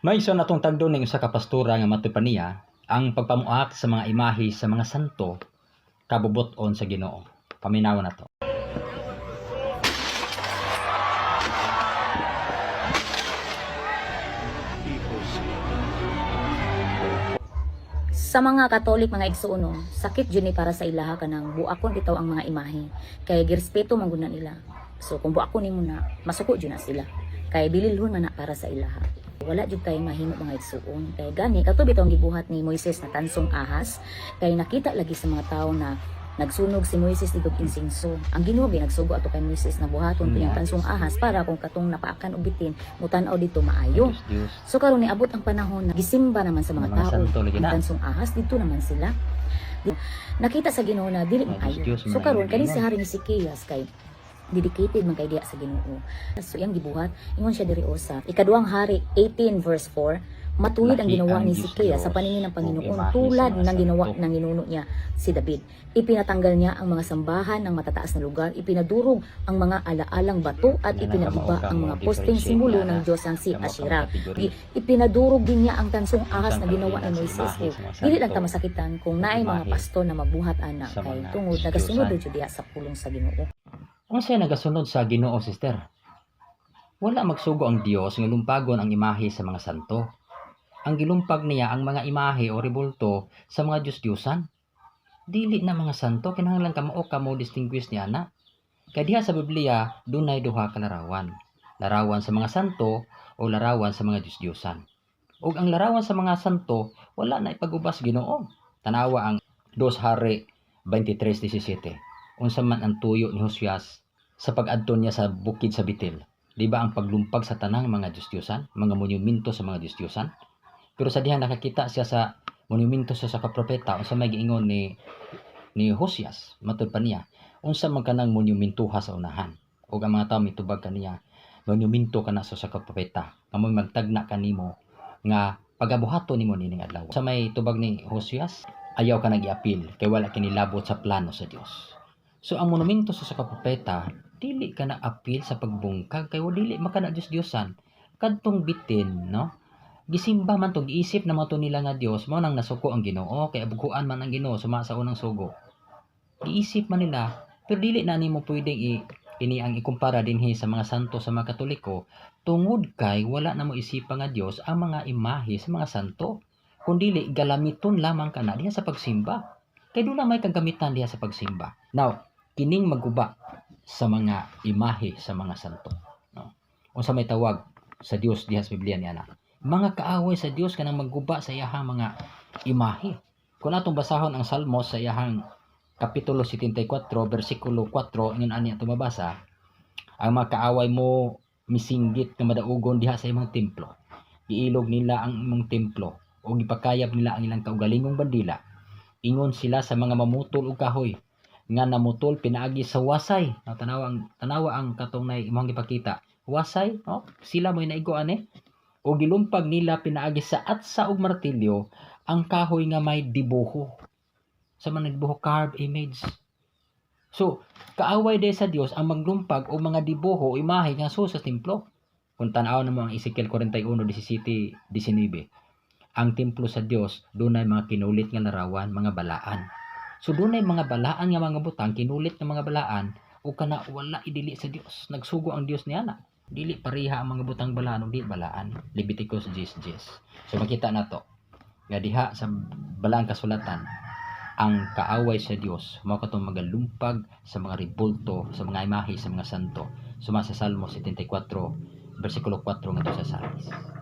May isa natong tagdo ning usa ka pastora nga matuod pa niya ang pagpamuak sa mga imahe sa mga santo kabubot-on sa Ginoo. Paminaw na to. Sa mga Katolik mga igsuono, sakit jud ni para sa ilaha kanang buakon bitaw ang mga imahe. Kay girespeto man gud na nila. So kung buakon nimo na, masuko jud na sila. Kay bililhon man na para sa ilaha. Wala jud kay mahimo mga igsuon. Kay gani kato bitaw ang gibuhat ni Moises na tansong ahas. Kay nakita lagi sa mga tawo na nagsunog si Moises didog insinso. Ang Ginoo nagsugo ato kay Moises na buhaton tiyang tansong ahas para kung katong napaakan og bitin mutan-aw dito maayo. Diyos. So karon niabot ang panahon na gisimba naman sa mga Mga tao santo lagi ang na. tansong ahas dito naman sila. Nakita sa Ginoo na dili maayo. Diyos, So mga karon kani Ginoo. si Hari ni Sikiyas kay dedicated man kay diya sa Ginoo. So iyang gibuhat ingon siya diri sa ikaduhang hari 18 verse 4. Matuwid ang Laki ginawa ang ni Diyos Sikiyas sa Diyos, paningin ng Panginoon imahe tulad sa mga ng ginawa santo. ng ninuno niya si David. Ipinatanggal niya ang mga sambahan ng matataas na lugar, ipinadurog ang mga alaalang bato at Yan ang ipinagiba kamao ang mga kamo, posting differentiate simbolo na ng na. Diyos ang si Kamao Ashera. kamo kategorya. Ipinadurog din niya ang tansong ahas na Isang ginawa ni kapilan sa Moises. imahe sa mga Dili lang santo. ta masakitan kung naay mga Imahe pastor na mabuhat ana sa kay mga tungod nagasunod Diyosan. jud diya sa pulong sa Ginoo. Unsay nagasunod sa Ginoo, sister? Wala magsugo ang Dios nga lumpagon ang imahe sa mga santo. Ang gilumpag niya ang mga imahe o rebulto sa mga Diyos-Diyosan. Dili na mga santo, kinahanglan kamo distinguish niya na. Kaya diha sa Biblia, dunay duha ka larawan. Larawan sa mga santo o larawan sa mga Diyos-Diyosan. Ug ang larawan sa mga santo, wala na ipagubas Ginoo. Tanawa ang 2 Hari 23:17. Unsa man ang tuyo ni Josias sa pag-adto niya sa bukid sa Bitil. Di ba ang paglumpag sa tanang mga Diyos-Diyosan, mga monumento sa mga Diyos-Diyosan? Pero sa dihang nakakita siya sa monumento sa propeta, unsa may giingon ni Josias, matud pa niya, unsa man kanang monumentuha sa unahan. Ug ang mga tawo mitubag kaniya, monumento kana sa propeta, kamoy magtagna kanimo nga pagabuhaton nimo nining adlaw. Sa may tubag ni Josias, ayaw ka nag-iapil kay wala kinilabot sa plano sa Dios. So ang monumento sa propeta, dili ka na apil sa pagbungkag kay dili makana Diyos-Diyosan. Kadtong bitin, no? Gisimba man to, giisip na mato nila nga Dios, mao nang nasuko ang Ginoo kay abuguan man ang Ginoo suma sa unang sugo. Giisip man nila, pero dili na nimo pwedeng ini ang ikumpara dinhi sa mga santo sa mga Katoliko tungod kay wala na mo isipa nga Dios ang mga imahe sa mga santo. Kun dili galamiton lamang kana diha sa pagsimba. Kay doon na may kagamitan diha sa pagsimba. Now, kining magguba sa mga imahe sa mga santo, no? Unsa may tawag sa Dios diha sa Biblia niya na? Mga kaaway sa Dios kanang magguba sa iyahang mga imahe. Kung atong basahon ang Salmos sa iyahang kapitulo 74 bersikulo 4 ingon ani ato mabasa, ang mga kaaway mo misinggit nga madaugon diha sa imong templo. Giilog nila ang imong templo o gipakayab nila ang ilang kaugalingong bandila. Ingon sila sa mga mamutol og kahoy nga namutol pinaagi sa wasay. Tanawa ang katong nay imong gipakita. Wasay, no? Sila mo'y naigo ani. O gilumpag nila pinaagi sa atsa og martilyo ang kahoy nga may dibuho. Sa man nagdibuho carved image. So, kaaway day sa Dios ang maglumpag o mga dibuho o imahe nga sa templo. Kung tanaw namo ang Ezekiel 41:17-19, ang templo sa Dios dunay mga kinulit nga larawan, mga balaan. So dunay mga balaan nga mga butang, kinulit nga mga balaan o kana wala idili sa Dios. Nagsugo ang Dios niya na. Dili pareha ang mga butang balaan o di balaan. Leviticus 10:10. So makita na to nga diha sa balaang kasulatan ang kaaway sa Dios mao katong magalumpag sa mga rebulto sa mga imahe sa mga santo suma sa Salmo 74 bersikulo 4 ngadto sa 6.